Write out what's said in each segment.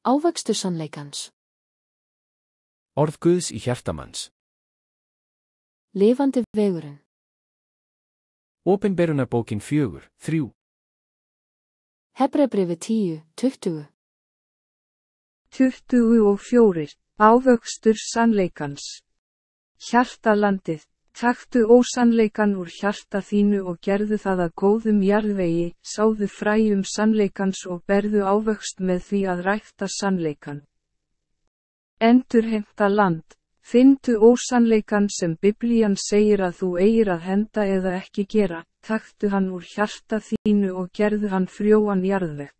Ávöxtur sannleikans. Orð Guðs í hjartamanns. Lifandi vegurinn. Opinberunarbókin 4:3. Hebreabréfið 10:20. 24. Ávöxtur sannleikans. Hjartalandið, taktu ósannleikann úr hjarta þínu og gerðu það að góðum jarðvegi, sáðu fræjum sannleikans og berðu ávöxt með því að rækta sannleikann. Endurheimta land, finndu ósannleikann sem Biblían segir að þú eigir að henda eða ekki gera, taktu hann úr hjarta þínu og gerðu hann frjóan jarðveg.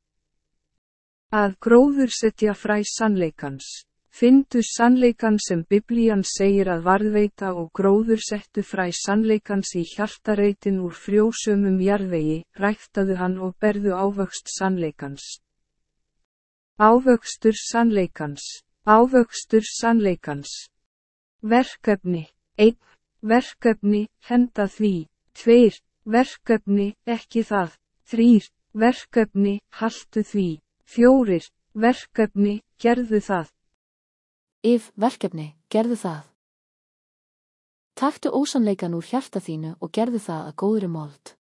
Að gróðursetja fræ sannleikans. Finndu sannleikann sem Biblían segir að varðveita og gróðursettu fræ sannleikans í hjartareitin úr frjósömum jarðvegi, ræktaðu hann og berðu ávöxt sannleikans. Ávöxtur sannleikans. Ávöxtur sannleikans. Verkefni. 1. Verkefni, henda því. 2. Verkefni, ekki það. 3. Verkefni, haltu því. 4. Verkefni, gerðu það. Verkefni, gerðu það. Taktu ósannleikann úr hjarta þínu og gerðu það að góðri mold.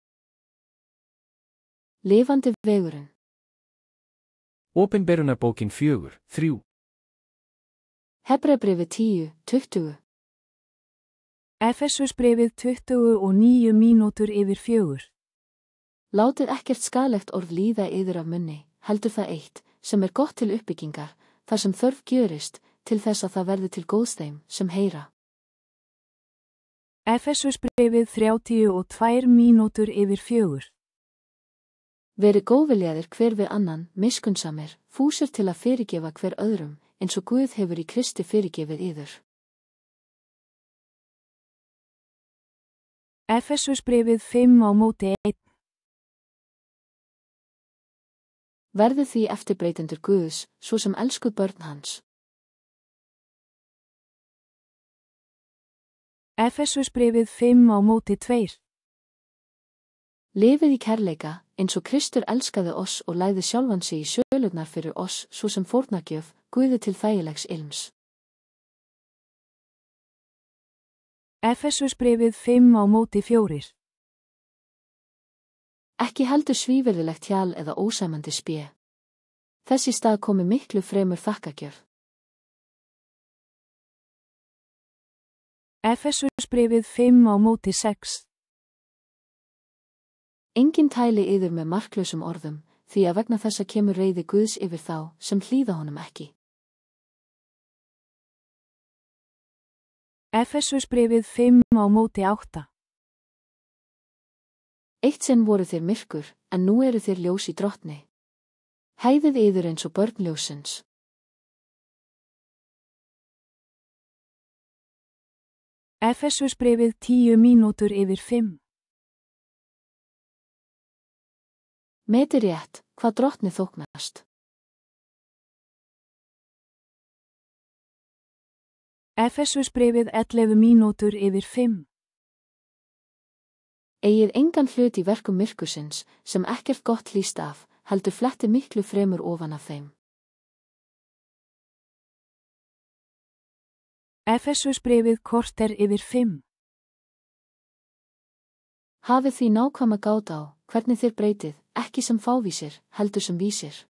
Lifandi vegurinn. Opinberunarbókin 4:3. Hebreabréfið 10:20. Efesusbréfið 29:4. Látið ekkert skaðlegt orð líða yður af munni, heldur það eitt, sem er gott til uppbyggingar, þar sem þörf gjörist, til þess að það verði til góðs þeim sem heyra. Efesusbréfið 32:4. Verið góðviljaðir hver við annan, miskunnsamir, fúsir til að fyrirgefa hver öðrum, eins og Guð hefur í Kristi fyrirgefið yður. Efesusbréfið 5:1. Verðið því eftirbreytendur Guðs, svo sem elskuð börn hans. Efesusbréfið 5:2. Lifið í kærleika, eins og Kristur elskaði oss og lagði sjálfan sig í sölurnar fyrir oss, svo sem fórnargjöf, Guði til þægilegs ilms. Efesusbréfið 5:4. Ekki heldur svívirðilegt hjal eða ósæmandi spé. Þess í stað komi miklu fremur þakkagjöf. Efesusbréfið 5:6. Enginn tæli yður með marklausum orðum, því að vegna þessa kemur reiði Guðs yfir þá, sem hlýða honum ekki. Efesusbréfið 5:8. Eitt sinn voru þér myrkur, en nú eru þér ljós í drottni. Hæðið yður eins og börn ljóssins. Efesusbréfið 10:5. Meti rétt, hvað drottni þóknast. Efesusbréfið 11:5. Eigið engan hlut í verkum myrkursins, sem ekkert gott hlýst af, heldur fletti miklu fremur ofan af þeim. Efesusbréfið 4:5. Hafið því nákvæma gát á, hvernig þér breytið, ekki sem fávísir, heldur sem vísir.